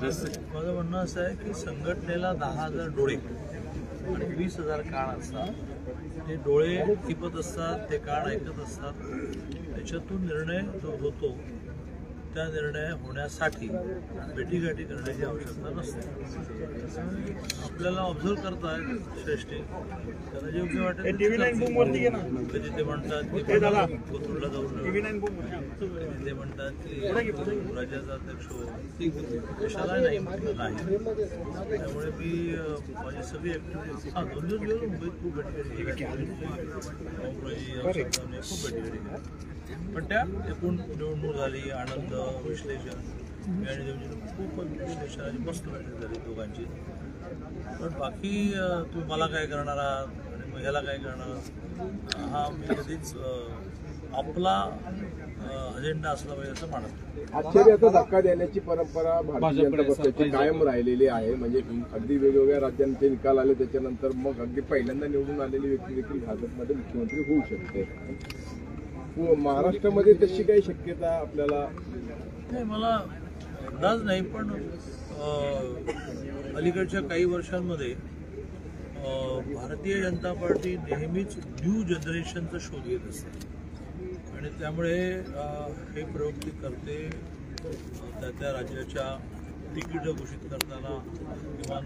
माझं म्हणणं असं आहे की संघटनेला 10,000 डोळे आणि 20,000 कान असतात. ते डोळे टिपत असतात, ते कान ऐकत असतात. त्याच्यातून निर्णय जो होतो त्या निर्णय होण्यासाठी भेटीगाठी करण्याची आवश्यकता नसते. आपल्याला ऑब्झर्व करतायत श्रेष्ठी, त्यांना जे योग्य वाटेल कधी ते म्हणतात की कोथरूडला जाऊन कधी ते म्हणतात की राज्याचा अध्यक्ष देशाला नाही. त्यामुळे मी माझी सगळी ऍक्टिव्हिटी 2 दिवस गेलो मुंबईत, खूप भेटी खूप भेटी पण त्या एकूण निवडणूक झाली, आनंद, विश्लेषण, मी आणि देवजी खूपच विश्लेषणाची मस्त भेट झाली दोघांची. पण बाकी तुम्ही मला काय करणार आहात आणि मग ह्याला काय करणार, हा मी कधीच आपला अजेंडा असला पाहिजे असं मानत. आश्चर्याचा धक्का देण्याची परंपरा भारतीय जनता पक्षाची कायम राहिलेली आहे. म्हणजे अगदी वेगवेगळ्या राज्यांचे निकाल आले त्याच्यानंतर मग अगदी पहिल्यांदा निवडून आलेली व्यक्ती देखील भाजपमध्ये मुख्यमंत्री होऊ शकते. महाराष्ट्रामध्ये तशी काही शक्यता आपल्याला नाही, मला अंदाज नाही. पण अलीकडच्या काही वर्षांमध्ये भारतीय जनता पार्टी नेहमीच न्यू जनरेशनचा शोध घेत असते आणि त्यामुळे हे प्रयोग ती करते. त्या राज्याच्या तिकीटं घोषित करताना किमान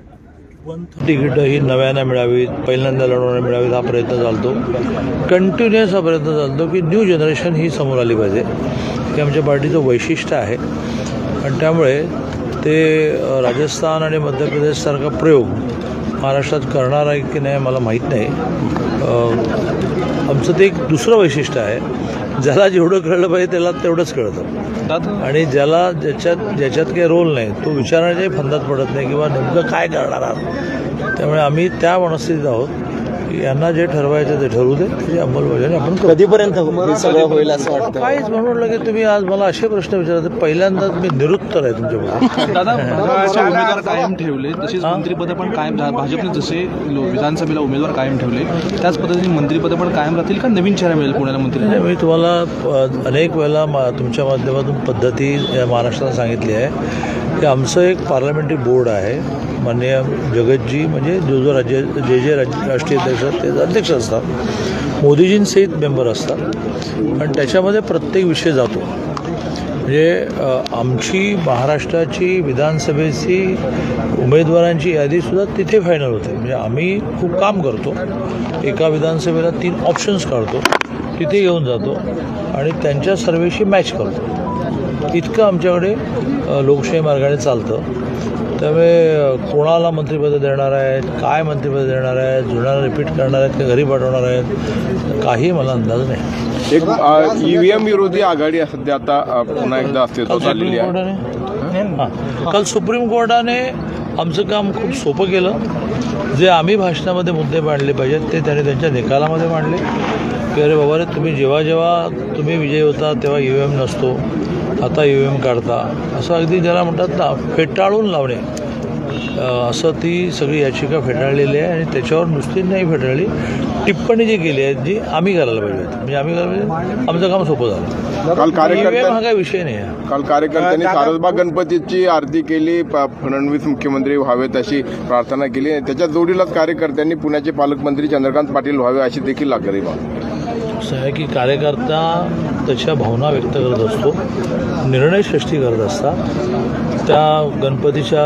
तिकीटं ही नव्यानं मिळावीत, पहिल्यांदा लढवण्याला मिळावीत हा प्रयत्न चालतो. कंटिन्युअस हा प्रयत्न चालतो की न्यू जनरेशन ही समोर आली पाहिजे. हे आमच्या पार्टीचं वैशिष्ट्य आहे आणि त्यामुळे ते राजस्थान आणि मध्य प्रदेशसारखा प्रयोग महाराष्ट्रात करणार आहे की नाही मला माहीत नाही. आमचं ते एक दुसरं वैशिष्ट्य आहे, ज्याला जेवढं कळलं पाहिजे त्याला तेवढंच कळतं आणि ज्याच्यात काही रोल नाही तो विचारण्याच्याही फंदात पडत नाही किंवा नेमकं काय करणार आहात. त्यामुळे आम्ही त्या मनस्थितीत आहोत की यांना जे ठरवायचं ते ठरवू दे, त्याची अंमलबजावणी आपण कधीपर्यंत सगळं होईल असं वाटतं. काहीच म्हणून की तुम्ही आज मला असे प्रश्न विचारता, पहिल्यांदाच मी निरुत्तर आहे तुमच्याकडे. दादा, उमेदवार कायम ठेवले तसेच मंत्रिपद पण कायम, भाजपने जसे विधानसभेला उमेदवार कायम ठेवले त्याच पद्धतीने मंत्रिपद पण कायम राहतील का नवीन चेहरा मिळेल पुण्याला मंत्री? मी तुम्हाला अनेक वेळेला तुमच्या माध्यमातून पद्धती या महाराष्ट्राला सांगितली आहे की आमचं एक पार्लमेंटरी बोर्ड आहे. माननीय जगतजी म्हणजे जो जे राष्ट्रीय अध्यक्ष ते अध्यक्ष असतात, मोदीजींसहित मेंबर असतात आणि त्याच्यामध्ये प्रत्येक विषय जातो. म्हणजे आमची महाराष्ट्राची विधानसभेची उमेदवारांची यादीसुद्धा तिथे फायनल होते. म्हणजे आम्ही खूप काम करतो, एका विधानसभेला 3 ऑप्शन्स काढतो, तिथे घेऊन जातो आणि त्यांच्या सर्वेशी मॅच करतो. इतकं आमच्याकडे लोकशाही मार्गाने चालतं. त्यामुळे कोणाला मंत्रिपद देणार आहेत, काय मंत्रिपद देणार आहेत, जुन्याला रिपीट करणार आहेत, का घरी पाठवणार आहेत, काही मला अंदाज नाही. एक ईव्हीएम विरोधी आघाडी सध्या आता पुन्हा एकदा अस्तित्वात आलेली आहे. काल सुप्रीम कोर्टाने आमचं काम खूप सोपं केलं. जे आम्ही भाषणामध्ये मुद्दे मांडले पाहिजेत ते त्याने त्यांच्या निकालामध्ये मांडले की अरे बाबा रे, तुम्ही जेव्हा तुम्ही विजयी होता तेव्हा ईव्हीएम नसतो, आता ईव्हीएम काढता, असं अगदी ज्याला म्हणतात ना फेटाळून लावणे, असं ती सगळी याचिका फेटाळलेली आहे आणि त्याच्यावर नुसती नाही फेटाळली, टिप्पणी जी केली आहे जी आम्ही करायला पाहिजे. म्हणजे आम्ही करायला पाहिजे, आमचं काम सोपं झालं. काल कार्यकर्त्यांनी हा काही विषय नाही आहे. काल कार्यकर्त्यांनी सारसबाग गणपतीची आरती केली, फडणवीस मुख्यमंत्री व्हावेत अशी प्रार्थना केली. त्याच्या जोडीलाच कार्यकर्त्यांनी पुण्याचे पालकमंत्री चंद्रकांत पाटील व्हावे अशी देखील आग्रही भावना. असं आहे की कार्यकर्ता त्याच्या भावना व्यक्त करत असतो, निर्णय सृष्टी करत असतात. त्या गणपतीच्या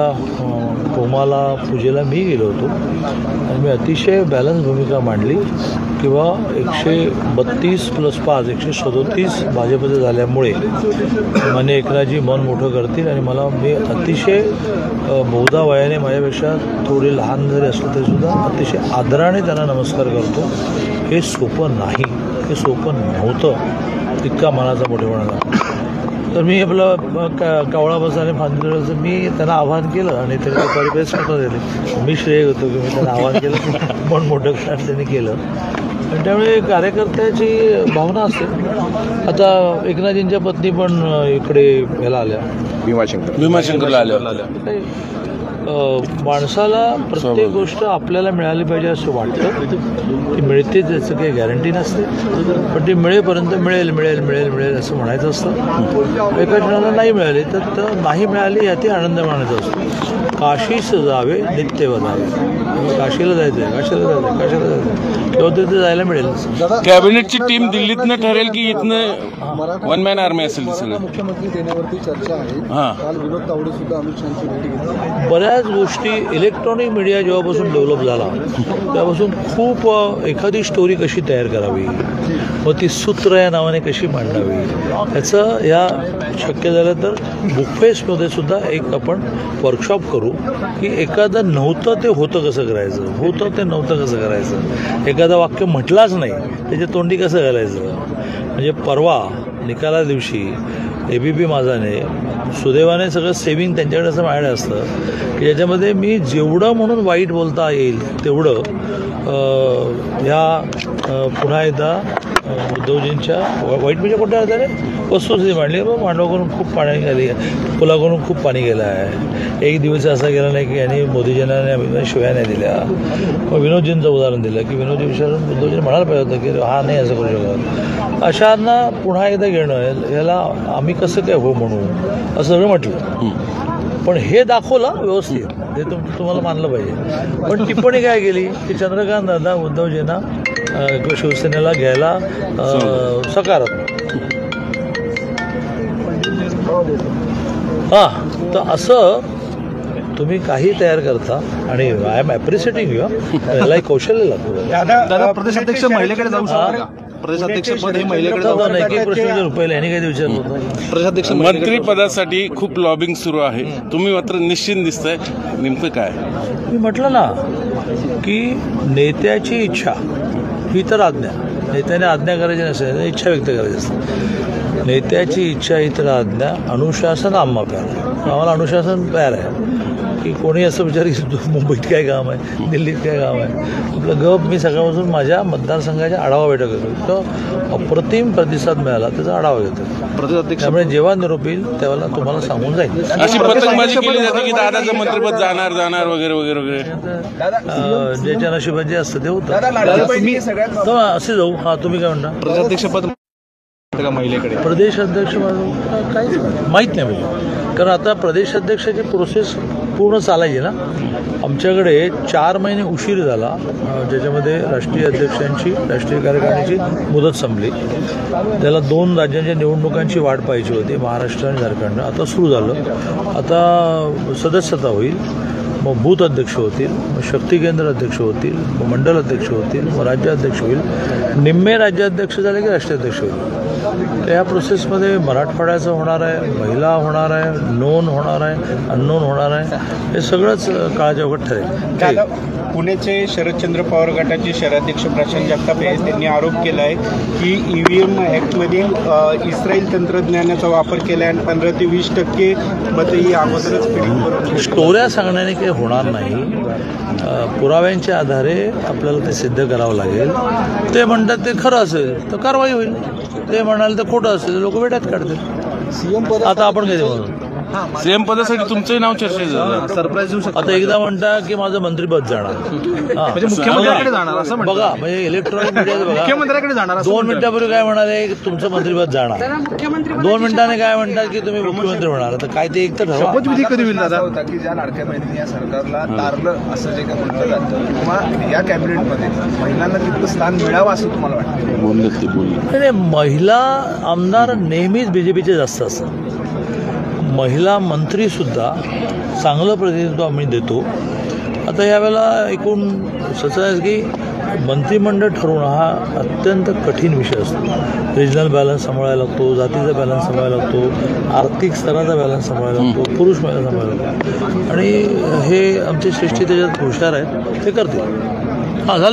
होमाला पूजेला मी गेलो होतो आणि मी अतिशय बॅलन्स भूमिका मांडली किंवा 132+5 137 भाजपचे झाल्यामुळे माननीय एकनाथजी मन मोठं करतील आणि मी अतिशय बहुधा वयाने माझ्यापेक्षा थोडे लहान जरी असलं तरीसुद्धा अतिशय आदराने त्यांना नमस्कार करतो. हे सोपं नाही, हे सोपं नव्हतं, इतका मनाचा मोठेपणा. तर मी आपलं कावळा बसाने फांदीचं मी त्यांना आवाहन केलं आणि त्यांनी परिपेस करता दिले. मी श्रेय होतो की मी त्यांना आवाहन केलं, मन मोठं त्यांनी केलं. आणि त्यामुळे कार्यकर्त्याची भावना असते. आता एकनाथजींच्या पत्नी पण इकडे ह्याला आल्या, भीमाशंकरला आल्या. माणसाला प्रत्येक गोष्ट आपल्याला मिळाली पाहिजे असं वाटतं. ती मिळते त्याचं काही गॅरंटी नसते, पण ती मिळेपर्यंत मिळेल मिळेल मिळेल मिळेल असं म्हणायचं असतं. एका क्षणाला नाही मिळाली तर नाही मिळाली यातही आनंद मानायचा असतो. काशीस जावे नित्य वदावे. काशीला जायचं काशीला जायचं काशीला जायचं तेव्हा तिथे जायला मिळेल. कॅबिनेटची टीम दिल्लीतनं ठरेल की इथनं वन मॅन आर्मी असेल सगळं? मुख्यमंत्री देण्यावरती चर्चा आहे. काल विनोद तावडे सुद्धा अमित शहाची भेटी घेतली. बऱ्याच गोष्टी इलेक्ट्रॉनिक मीडिया जेव्हापासून डेव्हलप झाला तेव्हापासून खूप एखादी स्टोरी कशी तयार करावी, मग ती सूत्र या नावाने कशी मांडावी, याचं या शक्य झालं तर बुकफेस्टमध्ये सुद्धा एक आपण वर्कशॉप करू की एखादं नव्हतं ते होतं कसं करायचं, होतं ते नव्हतं कसं करायचं, एखादं वाक्य म्हटलाच नाही त्याच्या तोंडी कसं घालायचं. म्हणजे परवा निकाला दिवशी ABP माझाने सुदैवाने सगळं सेविंग त्यांच्याकडे असं माझ्याकडे असतं की ज्याच्यामध्ये मी जेवढं म्हणून वाईट बोलता येईल तेवढं पुन्हा एकदा उद्धवजींच्या वाईट म्हणजे कोणत्या अर्थाने वस्तुस्थिती मांडली. मग मांडवाकडून खूप पाणी गेली, पुलाकडून खूप पाणी गेलं आहे. एक दिवस असा गेला नाही की यांनी मोदीजींना शिव्या नाही दिल्या. मग विनोदजींचं उदाहरण दिलं की विनोदजी विचारून उद्धवजींनी म्हणायला पाहिजे होतं की हा नाही असं करू शकत. अशांना पुन्हा एकदा घेणं याला आम्ही कसं काय हो म्हणू असं सगळं म्हटलं. पण हे दाखवलं व्यवस्थित, हे तुम्हाला मानलं पाहिजे. पण टिप्पणी काय केली की चंद्रकांत दादा उद्धवजींना शिवसेनेला घ्यायला सकारात्मक. तर असं तुम्ही काही तयार करता आणि आय एम ॲप्रिशिएटिंग यू. याला एक कौशल्य लागतं. दादा प्रदेशाध्यक्ष महिलेकडे जाऊ शकतात का? प्रदेशाध्यक्ष पद हे महिलेकडे जाऊ शकतं? एक प्रश्न रुपयाला यांनी काही विचारलं होतं. प्रदेशाध्यक्ष मंत्री पदासाठी खूप लॉबिंग सुरू आहे, तुम्ही मात्र निश्चिंत दिसताय, नेमकं काय? मी म्हटलं ना की नेत्याची इच्छा ही तर आज्ञा. नेत्याने आज्ञा करायची नसेल, इच्छा व्यक्त करायची असते. नेत्याची इच्छा ही तर आज्ञा. अनुशासन आम्हा प्यार. आम्हाला अनुशासन प्यार आहे की कोणी असं विचार की मुंबईत काय काम आहे, दिल्लीत काय काम आहे. आपलं गप मी सकाळपासून माझ्या मतदारसंघाच्या आढावा बैठक घेतो. तो अप्रतिम प्रतिसाद मिळाला त्याचा आढावा घेतो. प्रदेशाध्यक्ष त्यामुळे जेव्हा निरोप येईल त्यावेळेला तुम्हाला सांगून जाईल. अशी पतंगबाजी केली जाते की दादाचं मंत्रिपद जाणार जाणार वगैरे वगैरे वगैरे. ज्याच्या नशिबात जे असतं ते होतं. असे जाऊ. हा तुम्ही काय म्हणता? प्रदेशाध्यक्ष पद का महिलेकडे? प्रदेश अध्यक्ष काहीच माहीत नाही म्हणजे, कारण आता प्रदेश अध्यक्षाची प्रोसेस पूर्ण चालायची ना. आमच्याकडे 4 महिने उशीर झाला, ज्याच्यामध्ये राष्ट्रीय अध्यक्षांची राष्ट्रीय कार्यकारिणीची मुदत संपली. त्याला 2 राज्यांच्या निवडणुकांची वाट पाहिजे होती, महाराष्ट्र आणि झारखंड. आता सुरू झालं. आता सदस्यता होईल, मग बूथ अध्यक्ष होतील, मग शक्ती केंद्र अध्यक्ष होतील, मग मंडल अध्यक्ष होतील, मग राज्याध्यक्ष होईल. निम्मे राज्याध्यक्ष झाले की राष्ट्राध्यक्ष होईल. तर या प्रोसेसमध्ये मराठवाड्याचं होणार आहे, महिला होणार आहे, नोन होणार आहे, अननोन होणार आहे. हे सगळंच काळाच्या ओघात ठरेल. पुण्याचे शरदचंद्र पवार गटाचे शहराध्यक्ष प्रशांत जगताप त्यांनी आरोप केला आहे की EVM ॲक्टमधील इस्रायल तंत्रज्ञानाचा वापर केला आहे आणि 15 ते 20% मतं ही अगोदरच पिढी. स्टोऱ्या सांगण्याने काही होणार नाही. पुराव्यांच्या आधारे आपल्याला ते सिद्ध करावं लागेल. ते म्हणतात ते खरं असेल तर कारवाई होईल, ते म्हणाल तर खोटं असेल लोक वेड्यात काढतील. आता आपण काय म्हणू? सीएम पदासाठी तुमचंही नाव चर्चेत झालं. सरप्राईज देऊ शकतो. आता एकदा म्हणता की माझं मंत्रिपद जाणार, म्हणजे मुख्यमंत्र्याकडे जाणार असं म्हणतात. बघा म्हणजे इलेक्ट्रॉनिक मीडिया बघा. मुख्यमंत्र्याकडे जाणार 2 मिनिटापूर्वी काय म्हणाले की तुमचं मंत्रिपद जाणार. 2 मिनिटांनी काय म्हणतात की तुम्ही मुख्यमंत्री होणार. तर काय ते एक तर ठरवा. शपथविधी कधी होईल दादा? होता की ज्या लाडक्या बहिणींनी या सरकारला तारलं असं जे काही म्हटलं जातं, किंवा या कॅबिनेटमध्ये महिलांना तितकं स्थान मिळावं असं तुम्हाला वाटतं? नाही, महिला आमदार नेहमीच BJPचे जास्त असतात. महिला मंत्रीसुद्धा चांगलं प्रतिनिधित्व आम्ही देतो. आता यावेळेला एकूण असं आहे की मंत्रिमंडळ ठरवणं हा अत्यंत कठीण विषय असतो. रिजनल बॅलन्स सांभाळायला लागतो, जातीचा बॅलन्स सांभाळायला लागतो, आर्थिक स्तराचा बॅलन्स सांभाळायला लागतो, पुरुष महिला सांभाळायला लागतो. आणि हे आमचे श्रेष्ठी त्याच्यात हुशार आहेत, ते करतील. हां झालं.